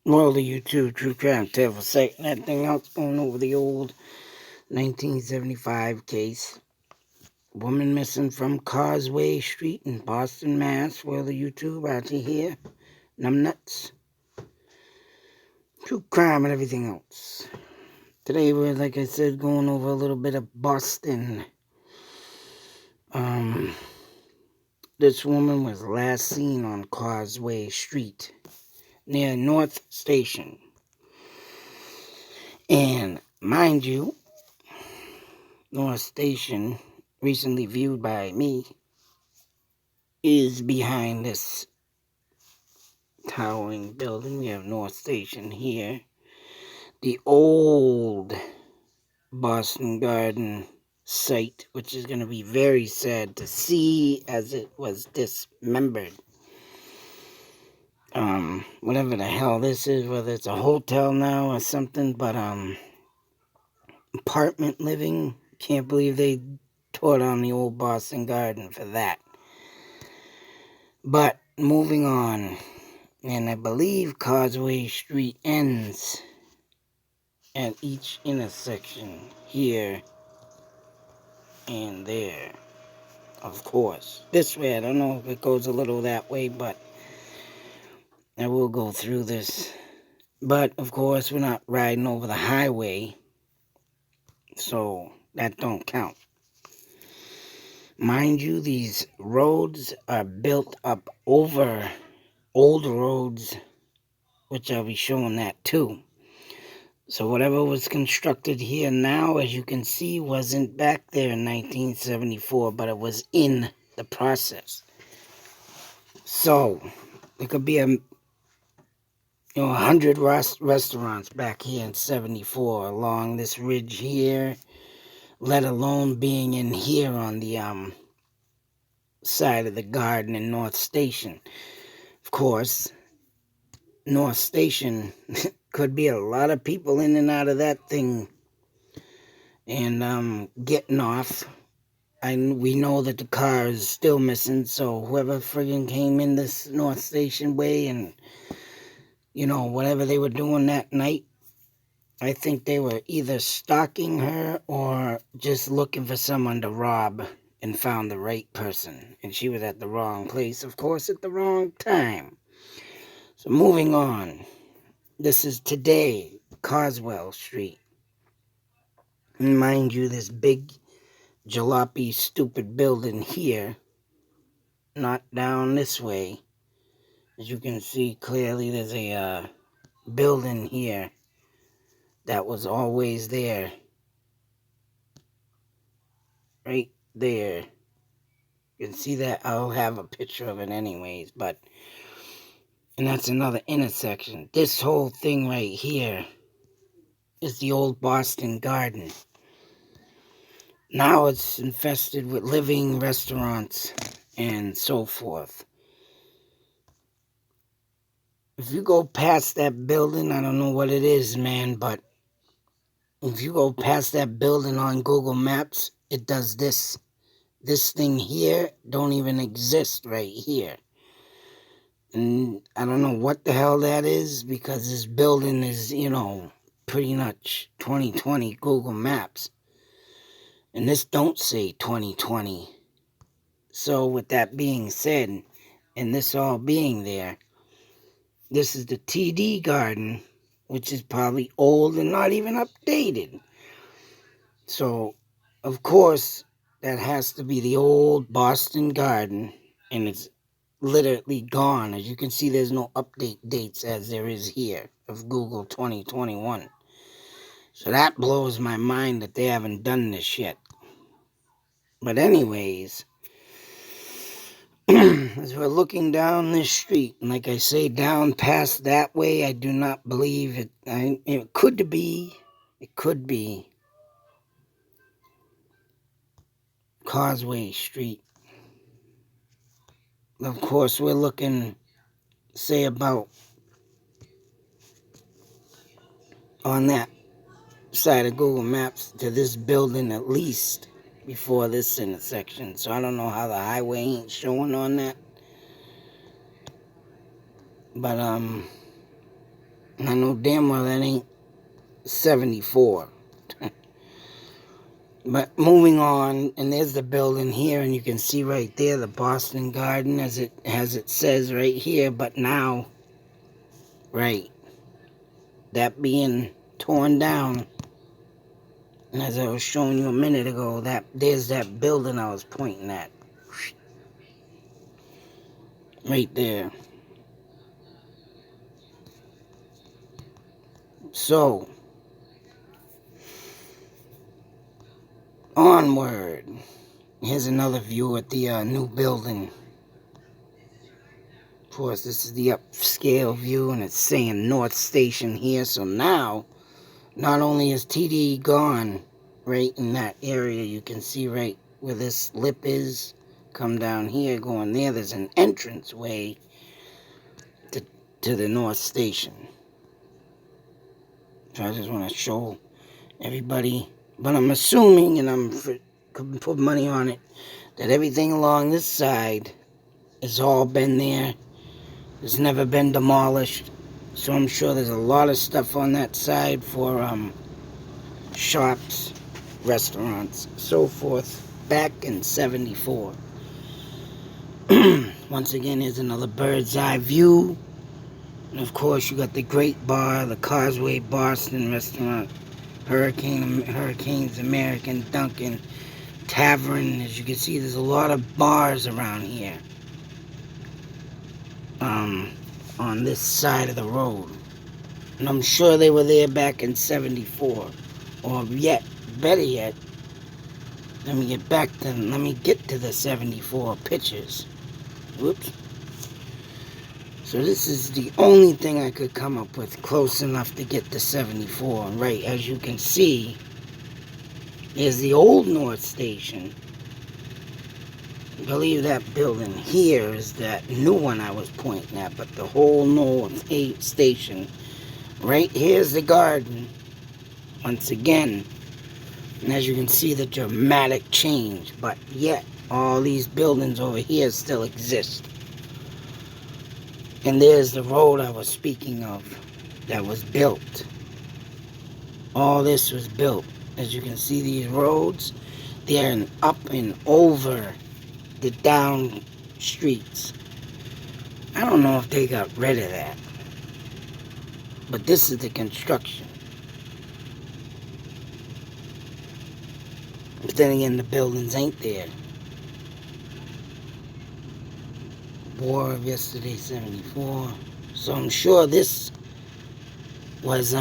Well, the YouTube True Crime Tale for second. That thing else going over the old 1975 case. Woman missing from Causeway Street in Boston, Mass. Well, the YouTube out to here. Numbnuts. True crime and everything else. Today we're, like I said, going over a little bit of Boston. This woman was last seen on Causeway Street near North Station. And mind you, North Station, recently viewed by me, is behind this towering building. We have North Station here. The old Boston Garden site, which is going to be very sad to see as it was dismembered. Whatever the hell this is, whether it's a hotel now or something, but apartment living. Can't believe they tore down the old Boston Garden for that. But moving on, and I believe Causeway Street ends at each intersection here and there. Of course, this way, I don't know if it goes a little that way, but I will go through this. But of course, we're not riding over the highway, so that don't count. Mind you, these roads are built up over old roads, which I'll be showing that too. So whatever was constructed here now, as you can see, wasn't back there in 1974, but it was in the process. So it could be 100 restaurants back here in 74 along this ridge here, let alone being in here on the side of the garden in North Station. Of course, North Station could be a lot of people in and out of that thing and getting off. We know that the car is still missing, so whoever friggin' came in this North Station way and, whatever they were doing that night, I think they were either stalking her or just looking for someone to rob and found the right person. And she was at the wrong place, of course, at the wrong time. So moving on. This is today, Causeway Street. And mind you, this big jalopy stupid building here, not down this way. As you can see clearly, there's a building here that was always there. Right there. You can see that. I'll have a picture of it anyways, and that's another intersection. This whole thing right here is the old Boston Garden. Now it's infested with living restaurants and so forth. If you go past that building, I don't know what it is, man, but if you go past that building on Google Maps, it does this. This thing here don't even exist right here. And I don't know what the hell that is, because this building is, pretty much 2020 Google Maps. And this don't say 2020. So with that being said, and this all being there, this is the TD Garden, which is probably old and not even updated. So, of course, that has to be the old Boston Garden, and it's literally gone. As you can see, there's no update dates as there is here of Google 2021. So that blows my mind that they haven't done this yet. But anyways, as we're looking down this street, and like I say, down past that way, I do not believe it. It could be Causeway Street. Of course, we're looking, say, about on that side of Google Maps to this building at least before this intersection. So I don't know how the highway ain't showing on that. But And I know damn well that ain't 74. But moving on, and there's the building here, and you can see right there the Boston Garden as it says right here. But now, right, that being torn down, and as I was showing you a minute ago, there's that building I was pointing at, right there. So, onward. Here's another view at the new building. Of course, this is the upscale view, and it's saying North Station here. So now, not only is TD gone, right in that area, you can see right where this lip is. Come down here, going there. There's an entrance way to the North Station. So I just want to show everybody. But I'm assuming, and could put money on it, that everything along this side has all been there. It's never been demolished. So I'm sure there's a lot of stuff on that side for shops, restaurants, so forth, back in 74. Once again, here's another bird's eye view. And of course, you got the Great Bar, the Causeway Boston Restaurant, Hurricanes American, Dunkin' Tavern. As you can see, there's a lot of bars around here. On this side of the road. And I'm sure they were there back in 74. Or better yet, let me get to the 74 pictures. Whoops. So this is the only thing I could come up with close enough to get to 74. Right, as you can see, there's the old North Station. I believe that building here is that new one I was pointing at, but the whole North Station. Right here's the garden. Once again, and as you can see, the dramatic change, but yet all these buildings over here still exist. And there's the road I was speaking of that was built. All this was built. As you can see, these roads, they're up and over the down streets. I don't know if they got rid of that, but this is the construction. But then again, the buildings ain't there. War of yesterday, 74. So I'm sure this was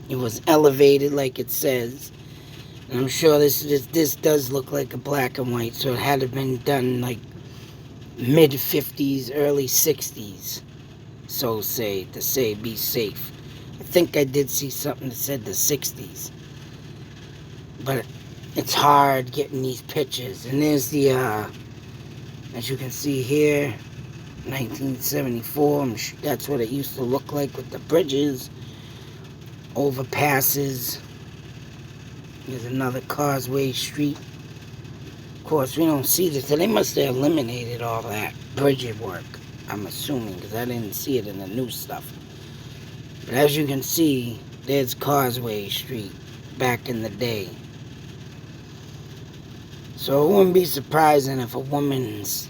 it was elevated like it says. And I'm sure this does look like a black and white, so it had to have been done like mid 50s, early 60s. So be safe. I think I did see something that said the 60s. But it's hard getting these pictures. And there's the as you can see here, 1974, that's what it used to look like with the bridges, overpasses. There's another Causeway Street. Of course, we don't see this, so they must have eliminated all that bridge work, I'm assuming, because I didn't see it in the new stuff. But as you can see, there's Causeway Street back in the day. So it wouldn't be surprising if a woman's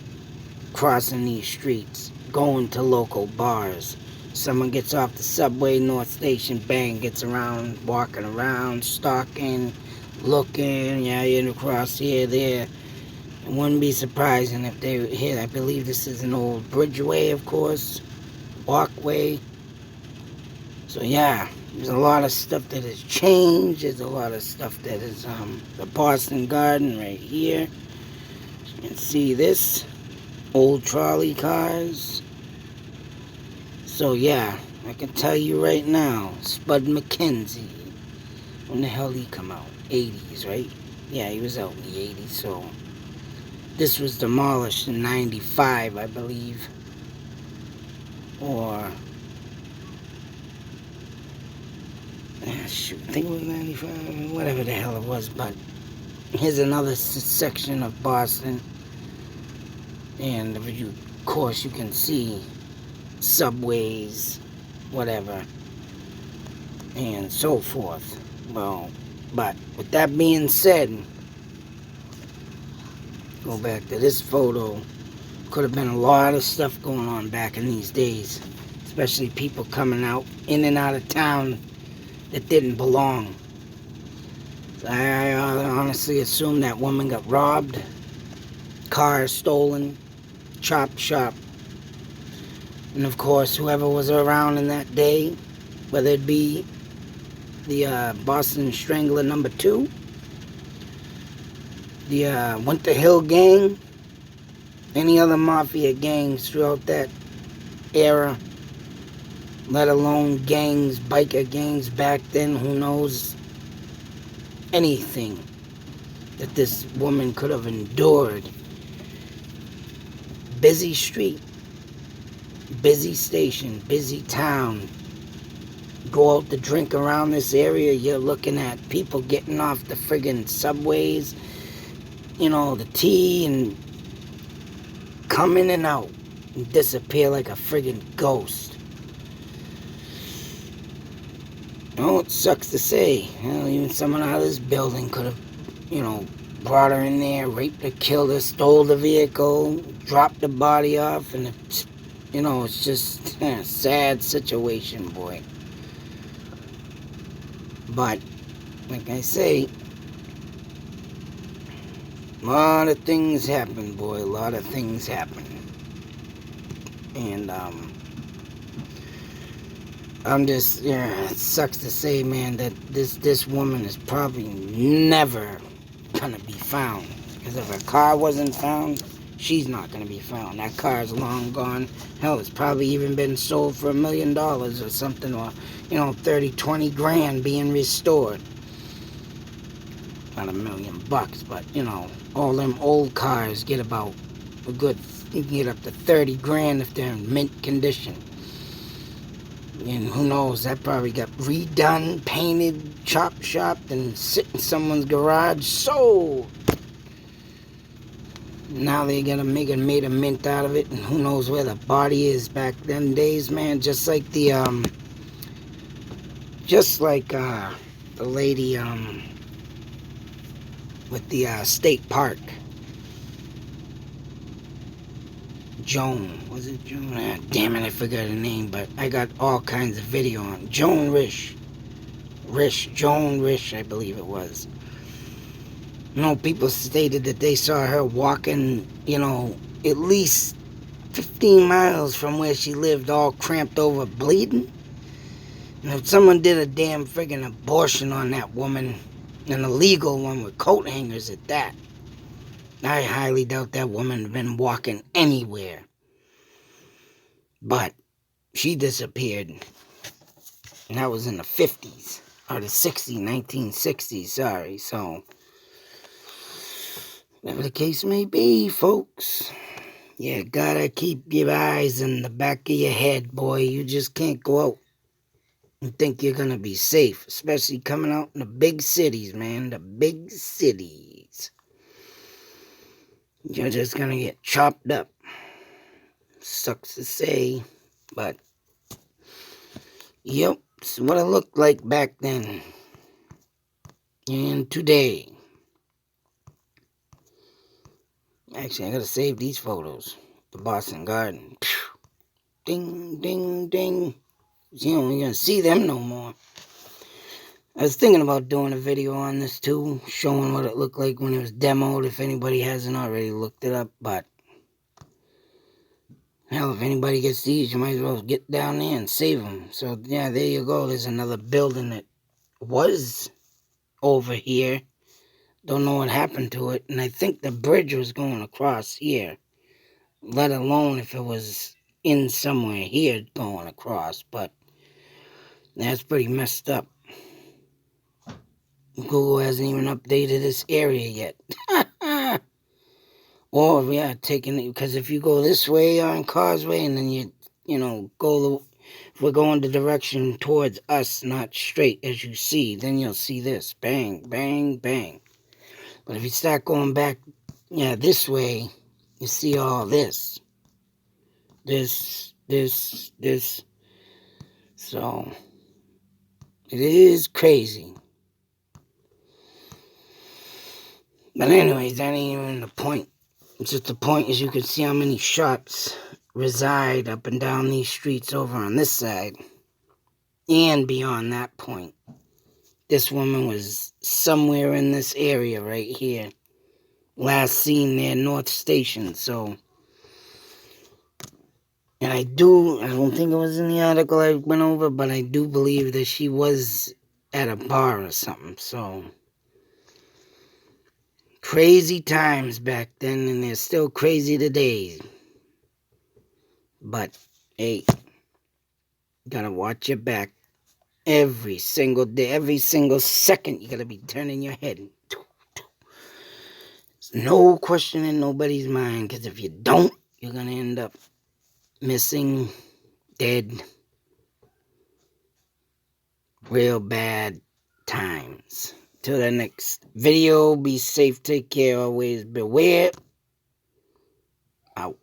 crossing these streets, going to local bars. Someone gets off the subway, North Station, bang, gets around, walking around, stalking, looking, yeah, you're across here, there. It wouldn't be surprising if they were here. I believe this is an old bridgeway, of course, walkway. So yeah, there's a lot of stuff that has changed. There's a lot of stuff that is the Boston Garden right here. You can see this. Old trolley cars. So yeah, I can tell you right now, Spud McKenzie. When the hell did he come out? 80s, right? Yeah, he was out in the 80s, so this was demolished in 95, I believe. Or shoot, I think it was 95, whatever the hell it was. But here's another section of Boston, and of course you can see subways, whatever, and so forth. Well, but with that being said, go back to this photo. Could have been a lot of stuff going on back in these days, especially people coming out in and out of town that didn't belong. I honestly assume that woman got robbed, car stolen, chopped shop. And of course, whoever was around in that day, whether it be the Boston Strangler #2, the Winter Hill Gang, any other mafia gangs throughout that era, let alone gangs, biker gangs back then, who knows anything that this woman could have endured. Busy street, busy station, busy town. Go out to drink around this area, you're looking at people getting off the friggin' subways, the T, and come in and out and disappear like a friggin' ghost. Oh, it sucks to say. Even someone out of this building could have, brought her in there, raped her, killed her, stole the vehicle, dropped the body off, and it's just a sad situation, boy. But, like I say, a lot of things happen, boy. A lot of things happen. And, I'm just, it sucks to say, man, that this woman is probably never gonna be found. Because if her car wasn't found, she's not gonna be found. That car's long gone. Hell, it's probably even been sold for $1 million or something, or 30, 20 grand being restored. Not $1 million bucks, but all them old cars get about a good, you can get up to 30 grand if they're in mint condition. And who knows, that probably got redone, painted, chopped, and sit in someone's garage, sold. Now they gotta made a mint out of it, and who knows where the body is back them days, man. Just like the lady with the state park. Joan, was it Joan? Damn it, I forgot her name, but I got all kinds of video on Joan Risch, Joan Risch, I believe it was. People stated that they saw her walking, at least 15 miles from where she lived, all cramped over, bleeding. And if someone did a damn friggin' abortion on that woman, an illegal one with coat hangers at that, I highly doubt that woman had been walking anywhere. But she disappeared. And that was in the 50s. Or the 1960s, sorry. So, whatever the case may be, folks, you gotta keep your eyes in the back of your head, boy. You just can't go out and think you're gonna be safe. Especially coming out in the big cities, man. The big cities. You're just gonna get chopped up. Sucks to say, but yep, it's what it looked like back then and today. Actually, I gotta save these photos. The Boston Garden. Ding, ding, ding. You're gonna see them no more. I was thinking about doing a video on this too, showing what it looked like when it was demoed, if anybody hasn't already looked it up, but hell, if anybody gets these, you might as well get down there and save them. So, yeah, there you go. There's another building that was over here. Don't know what happened to it. And I think the bridge was going across here. Let alone if it was in somewhere here going across. But that's pretty messed up. Google hasn't even updated this area yet. Or, yeah, taking it, because if you go this way on Causeway and then if we're going the direction towards us, not straight as you see, then you'll see this. Bang, bang, bang. But if you start going back, this way, you see all this. This. So, it is crazy. But anyways, that ain't even the point. It's just the point is you can see how many shots reside up and down these streets over on this side. And beyond that point. This woman was somewhere in this area right here. Last seen near North Station, so... And I don't think it was in the article I went over, but I do believe that she was at a bar or something, so... Crazy times back then, and they're still crazy today. But, hey, gotta watch your back every single day, every single second. You gotta be turning your head. There's no question in nobody's mind, because if you don't, you're gonna end up missing, dead, real bad times. Till the next video, be safe, take care, always beware. Out.